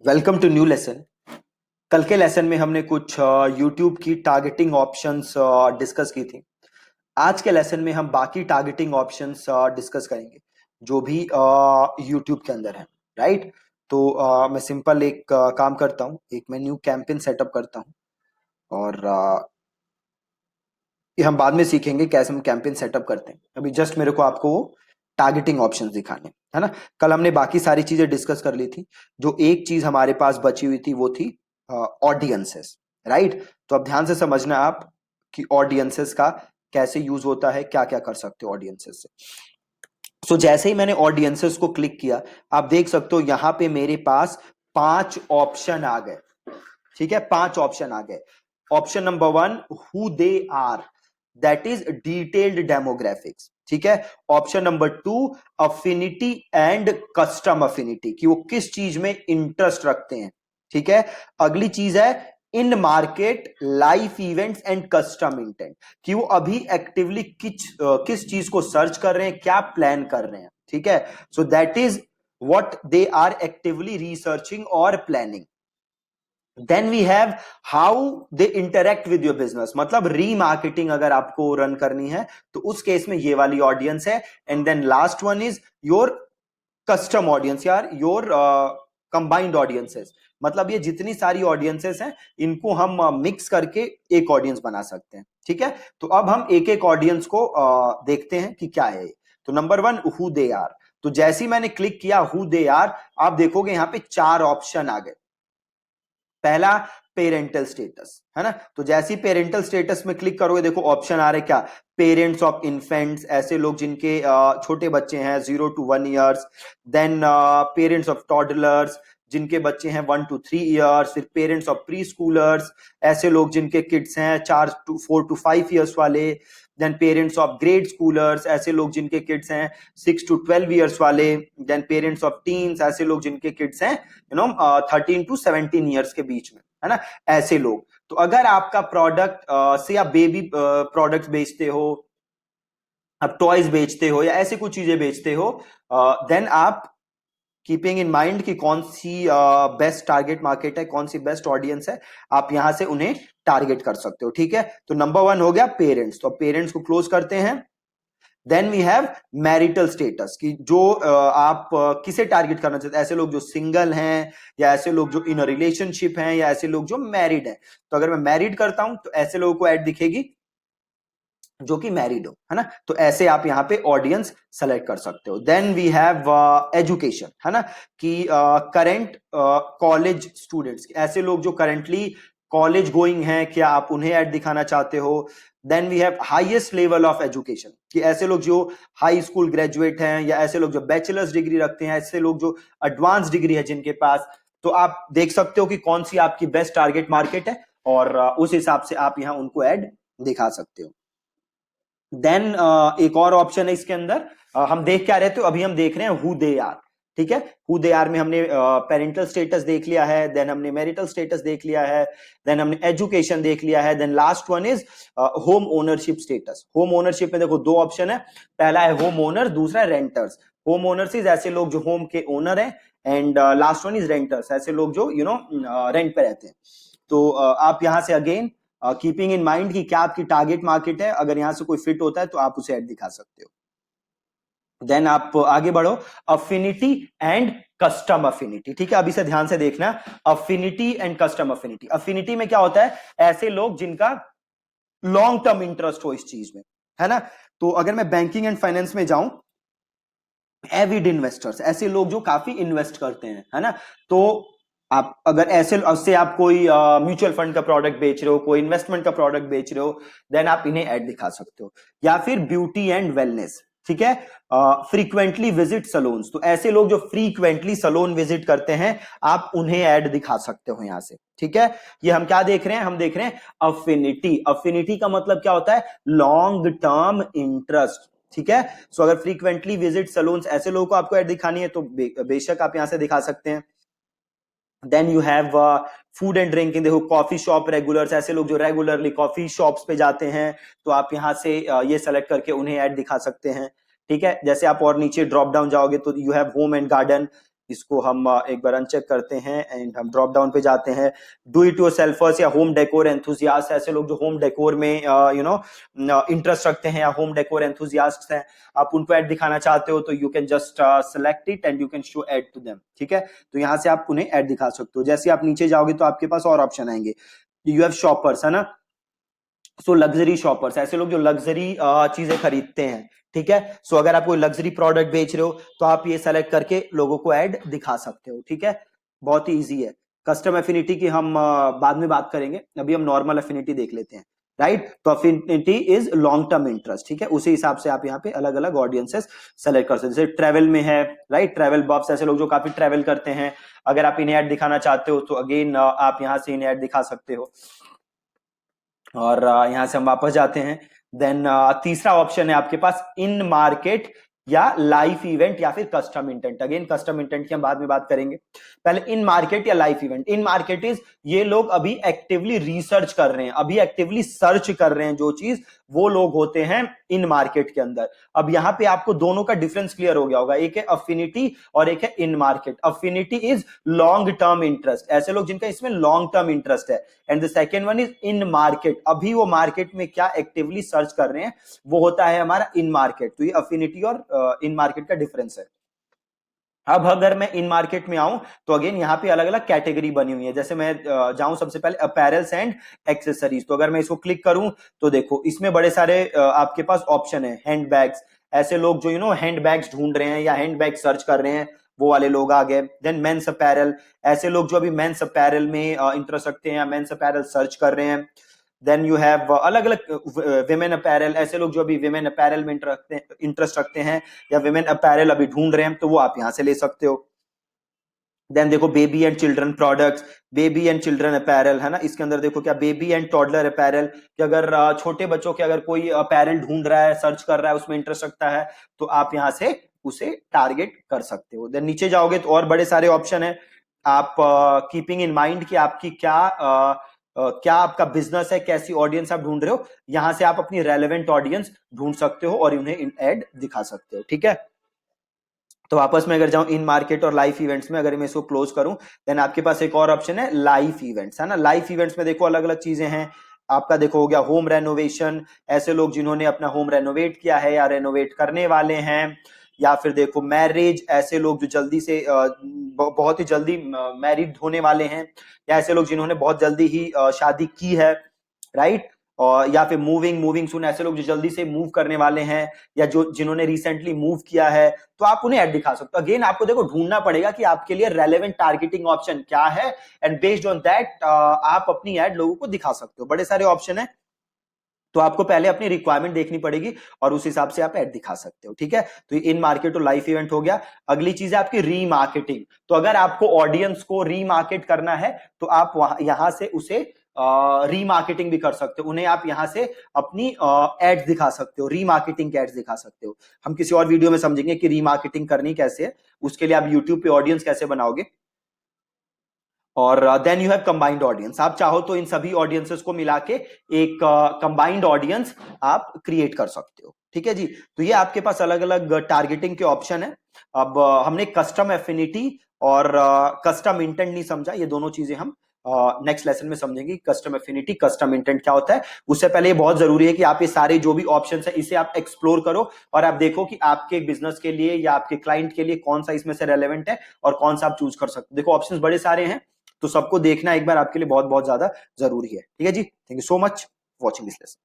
Welcome to new lesson. कल के lesson में हमने कुछ यूट्यूब की टारगेटिंग ऑप्शंस डिस्कस की थी। आज के लेसन में हम बाकी टारगेटिंग ऑप्शंस डिस्कस करेंगे जो भी यूट्यूब के अंदर है। राइट। तो मैं सिंपल एक काम करता हूँ, एक मैं न्यू कैंपेन सेटअप करता हूँ और ये हम बाद में सीखेंगे कैसे हम कैंपेन सेटअप करते हैं। अभी जस्ट मेरे को आपको वो टारगेटिंग ऑप्शंस दिखाने है ना। कल हमने बाकी सारी चीजें डिस्कस कर ली थी। जो एक चीज हमारे पास बची हुई थी वो थी ऑडियंसेस। राइट। तो अब ध्यान से समझना आप कि ऑडियंसेस का कैसे यूज होता है, क्या क्या कर सकते हो ऑडियंसेस से। जैसे ही मैंने ऑडियंसेस को क्लिक किया, आप देख सकते हो यहां पे मेरे पास 5 ऑप्शन आ गए। ठीक है, 5 ऑप्शन आ गए। Option number 1, who they are, that is detailed demographics. ठीक है। Option number 2, affinity and custom affinity, कि वो किस चीज में इंटरेस्ट रखते हैं। ठीक है। अगली चीज है इन market life events and custom intent, कि वो अभी एक्टिवली किस चीज को सर्च कर रहे हैं, क्या प्लान कर रहे हैं। ठीक है। So that is what they are actively researching और planning. Then we have how they interact with your business, मतलब रीमार्केटिंग अगर आपको रन करनी है तो उस केस में ये वाली ऑडियंस है। And then last one is your custom audience, यार योर कंबाइंड ऑडियंसेस, मतलब ये जितनी सारी ऑडियंसेस हैं इनको हम मिक्स करके एक ऑडियंस बना सकते हैं। ठीक है। तो अब हम एक एक ऑडियंस को देखते हैं कि क्या है ये। तो नंबर 1, हु दे आर। तो जैसे ही मैंने क्लिक किया हु दे आर, आप देखोगे यहां पे 4 ऑप्शन आ गए। पहला, पेरेंटल स्टेटस, है ना। तो जैसे ही पेरेंटल स्टेटस में क्लिक करोगे, देखो ऑप्शन आ रहे क्या, पेरेंट्स ऑफ इन्फेंट्स, ऐसे लोग जिनके छोटे बच्चे हैं 0 to 1 years। Then parents of toddlers, जिनके बच्चे हैं 1 to 3 years। फिर पेरेंट्स ऑफ प्री स्कूलर्स, ऐसे लोग जिनके किड्स हैं 4 to 5 years वाले। Then parents of grade schoolers, ऐसे लोग जिनके किड्स हैं 6 to 12 years वाले। देन पेरेंट्स ऑफ टीन्स, ऐसे लोग जिनके किड्स हैं 13 to 17 years के बीच में, है ना, ऐसे लोग। तो अगर आपका प्रोडक्ट से आप बेबी प्रोडक्ट्स बेचते हो, आप टॉयज बेचते हो या ऐसे कुछ चीजें बेचते हो, देन आप कीपिंग इन माइंड कि कौन सी बेस्ट टारगेट मार्केट है, कौन सी बेस्ट ऑडियंस है, आप यहां से उन्हें टारगेट कर सकते हो। ठीक है। तो नंबर 1 हो गया पेरेंट्स, तो पेरेंट्स को क्लोज करते हैं। Then we have marital status, कि जो आप किसे टारगेट करना चाहते हैं, ऐसे लोग जो सिंगल हैं या ऐसे लोग जो इन रिलेशनशिप हैं या ऐसे लोग जो मैरिड हैं। तो अगर मैं मैरिड करता हूं तो ऐसे लोगों को ऐड दिखेगी जो कि मैरिड हो, है ना। तो ऐसे आप यहाँ पे ऑडियंस सेलेक्ट कर सकते हो। देन वी हैव एजुकेशन, है ना, कि करंट कॉलेज स्टूडेंट्स, ऐसे लोग जो करंटली कॉलेज गोइंग हैं, क्या आप उन्हें ऐड दिखाना चाहते हो। Then we have highest level of education, कि ऐसे लोग जो हाई स्कूल ग्रेजुएट हैं या ऐसे लोग जो बैचलर्स डिग्री रखते हैं, ऐसे लोग जो एडवांस डिग्री है जिनके पास। तो आप देख सकते हो कि कौन सी आपकी बेस्ट टारगेट मार्केट है और उस हिसाब से आप यहाँ उनको ऐड दिखा सकते हो। देन एक और ऑप्शन है इसके अंदर, हम देख क्या रहे थे, अभी हम देख रहे हैं हु दे आर। ठीक है। हु दे आर में हमने पेरेंटल स्टेटस देख लिया है, देन हमने मैरिटल स्टेटस देख लिया है, देन हमने एजुकेशन देख लिया है। Then last one is home ownership status. Home ownership में देखो 2 ऑप्शन है, पहला है होम ओनर, दूसरा है रेंटर्स। होम ओनर्स इज ऐसे लोग जो होम के ओनर हैं, and last one is renters, ऐसे लोग जो रेंट पे रहते हैं। तो आप यहां से अगेन कीपिंग इन माइंड कि क्या आपकी टारगेट मार्केट है, अगर यहां से कोई फिट होता है तो आप उसे ऐड दिखा सकते हो। देन आप आगे बढ़ो, अफिनिटी एंड कस्टम अफिनिटी। ठीक है, अभी से ध्यान से देखना, affinity and custom affinity. Affinity में क्या होता है, ऐसे लोग जिनका लॉन्ग टर्म इंटरेस्ट हो इस चीज में, है ना। तो अगर मैं बैंकिंग एंड फाइनेंस में जाऊं, एविड इन्वेस्टर्स, ऐसे लोग जो काफी इन्वेस्ट करते हैं, है ना। तो आप अगर ऐसे से आप कोई म्यूचुअल फंड का प्रोडक्ट बेच रहे हो, कोई इन्वेस्टमेंट का प्रोडक्ट बेच रहे हो, देन आप इन्हें ऐड दिखा सकते हो। या फिर ब्यूटी एंड वेलनेस, ठीक है, फ्रीक्वेंटली विजिट सलोन्स, तो ऐसे लोग जो फ्रीक्वेंटली सलोन विजिट करते हैं, आप उन्हें ऐड दिखा सकते हो यहां से। ठीक है। ये हम क्या देख रहे हैं, हम देख रहे हैं अफिनिटी। अफिनिटी का मतलब क्या होता है, लॉन्ग टर्म इंटरेस्ट। ठीक है। सो अगर फ्रीक्वेंटली विजिट सलून्स, ऐसे लोगों को आपको ऐड दिखानी है तो बेशक आप यहां से दिखा सकते हैं। Then you have food and drinking, देखो कॉफी शॉप रेगुलर्स, ऐसे लोग जो रेगुलरली कॉफी शॉप्स पे जाते हैं, तो आप यहां से ये सेलेक्ट करके उन्हें ऐड दिखा सकते हैं। ठीक है। जैसे आप और नीचे ड्रॉप डाउन जाओगे तो you have home and garden, इसको हम एक बार अनचेक करते हैं एंड हम ड्रॉप डाउन पे जाते हैं। डू इट योर सेल्फर्स या होम डेकोर एंथुजियास्ट, ऐसे लोग जो होम डेकोर में इंटरेस्ट रखते हैं या होम डेकोर एंथुजियास्ट हैं, आप उनको ऐड दिखाना चाहते हो तो you can just select it and you can show ad to them. ठीक है, तो यहाँ से आप उन्हें ऐड दिखा सकते हो। जैसे आप नीचे जाओगे तो आपके पास और ऑप्शन आएंगे। यू हैव शॉपर्स, है ना, सो लग्जरी शॉपर्स, ऐसे लोग जो लग्जरी चीजें खरीदते हैं। ठीक है, सो अगर आप कोई लग्जरी प्रोडक्ट बेच रहे हो तो आप ये सेलेक्ट करके लोगों को ऐड दिखा सकते हो। ठीक है, बहुत ही इजी है। कस्टम एफिनिटी की हम बाद में बात करेंगे, अभी हम नॉर्मल एफिनिटी देख लेते हैं। राइट, तो affinity is long term interest. ठीक है, उसी हिसाब से आप यहाँ पे अलग अलग ऑडियंसेस सेलेक्ट कर सकते हैं। जैसे ट्रेवल में है, राइट, ट्रेवल बफ्स, ऐसे लोग जो काफी ट्रेवल करते हैं, अगर आप इन्हें ऐड दिखाना चाहते हो तो अगेन आप यहाँ से इन्हें ऐड दिखा सकते हो। और यहां से हम वापस जाते हैं। देन तीसरा ऑप्शन है आपके पास इन मार्केट या लाइव इवेंट या फिर custom intent. Again custom intent की हम बाद में बात करेंगे, पहले इन मार्केट या live event. In market is ये लोग अभी एक्टिवली रिसर्च कर रहे हैं, अभी एक्टिवली सर्च कर रहे हैं जो चीज, वो लोग होते हैं इन मार्केट के अंदर। अब यहां पे आपको दोनों का डिफरेंस क्लियर हो गया होगा, एक है अफिनिटी और एक है इन market. Affinity is long term interest, ऐसे लोग जिनका इसमें लॉन्ग टर्म इंटरेस्ट है, and the second one is in market, अभी वो मार्केट में क्या एक्टिवली सर्च कर रहे हैं, वो होता है हमारा इन मार्केट। तो ये अफिनिटी और इन मार्केट का डिफरेंस है। अब अगर मैं इन मार्केट में आऊं तो अगेन यहाँ पे अलग अलग कैटेगरी बनी हुई है। जैसे मैं जाऊं सबसे पहले अपैरल्स एंड एक्सेसरीज, तो अगर मैं इसको क्लिक करूं तो देखो इसमें बड़े सारे आपके पास ऑप्शन है। हैंड बैग्स, ऐसे लोग जो हैंड बैग्स ढूंढ रहे हैं या हैंड बैग सर्च कर रहे हैं, वो वाले लोग आ गए। देन मेंस अपैरल, ऐसे लोग जो अभी मेंस अपैरल में इंटरेस्ट रखते हैं या मेंस अपैरल सर्च कर रहे हैं। देन यू हैव अलग अलग विमेन अपैरल, ऐसे लोग जो अभी विमेन अपैरल में इंटरेस्ट रखते हैं या विमेन अपैरल अभी ढूंढ रहे हैं, तो वो आप यहां से ले सकते हो। देन देखो baby and children products, baby and children apparel, है ना, इसके अंदर देखो क्या बेबी एंड टॉडलर अपैरल, कि अगर छोटे बच्चों के अगर कोई अपैरल ढूंढ रहा है, सर्च कर रहा है, उसमें इंटरेस्ट रखता है, तो आप यहां से उसे टारगेट कर सकते हो। देन नीचे जाओगे तो और बड़े सारे ऑप्शन है। आप कीपिंग इन माइंड कि आपकी क्या आपका बिजनेस है, कैसी ऑडियंस आप ढूंढ रहे हो, यहां से आप अपनी रेलेवेंट ऑडियंस ढूंढ सकते हो और उन्हें ऐड दिखा सकते हो। ठीक है, तो वापस में अगर जाऊं इन मार्केट और लाइव इवेंट्स में, अगर मैं इसको क्लोज करूं, देन आपके पास एक और ऑप्शन है लाइव इवेंट्स, है ना। लाइव इवेंट्स में देखो अलग अलग चीजें हैं। आपका देखो हो गया होम रेनोवेशन, ऐसे लोग जिन्होंने अपना होम रेनोवेट किया है या रेनोवेट करने वाले हैं। या फिर देखो मैरिज, ऐसे लोग जो जल्दी से बहुत ही जल्दी मैरिड होने वाले हैं, या ऐसे लोग जिन्होंने बहुत जल्दी ही शादी की है, राइट। और या फिर मूविंग मूविंग सुन, ऐसे लोग जो जल्दी से मूव करने वाले हैं या जो जिन्होंने रिसेंटली मूव किया है, तो आप उन्हें ऐड दिखा सकते हो। अगेन आपको देखो ढूंढना पड़ेगा कि आपके लिए रेलेवेंट टारगेटिंग ऑप्शन क्या है, एंड बेस्ड ऑन दैट आप अपनी ऐड लोगों को दिखा सकते हो। बड़े सारे ऑप्शन है, तो आपको पहले अपनी रिक्वायरमेंट देखनी पड़ेगी और उस हिसाब से आप ऐड दिखा सकते हो। ठीक है, तो ये इन मार्केट और लाइव इवेंट हो गया। अगली चीज है आपकी रीमार्केटिंग। तो अगर आपको ऑडियंस को रीमार्केट करना है तो आप यहां से उसे रीमार्केटिंग भी कर सकते हो, उन्हें आप यहां से अपनी एड्स दिखा सकते हो, रीमार्केटिंग के एड्स दिखा सकते हो। हम किसी और वीडियो में समझेंगे कि रीमार्केटिंग करनी कैसे है, उसके लिए आप यूट्यूब पे ऑडियंस कैसे बनाओगे। और then you have combined audience, आप चाहो तो इन सभी ऑडियंसेस को मिला के एक कंबाइंड ऑडियंस आप क्रिएट कर सकते हो। ठीक है जी, तो ये आपके पास अलग अलग टारगेटिंग के ऑप्शन है। अब हमने कस्टम एफिनिटी और कस्टम इंटेंट नहीं समझा, ये दोनों चीजें हम नेक्स्ट लेसन में समझेंगे। कस्टम एफिनिटी, कस्टम इंटेंट क्या होता है। उससे पहले ये बहुत जरूरी है कि आप ये सारे जो भी ऑप्शंस है इसे आप एक्सप्लोर करो और आप देखो कि आपके बिजनेस के लिए या आपके क्लाइंट के लिए कौन सा इसमें से रेलेवेंट है और कौन सा आप चूज कर सकते हो। देखो ऑप्शंस बड़े सारे हैं, तो सबको देखना एक बार आपके लिए बहुत बहुत ज्यादा जरूरी है। ठीक है जी, thank you so much watching this lesson.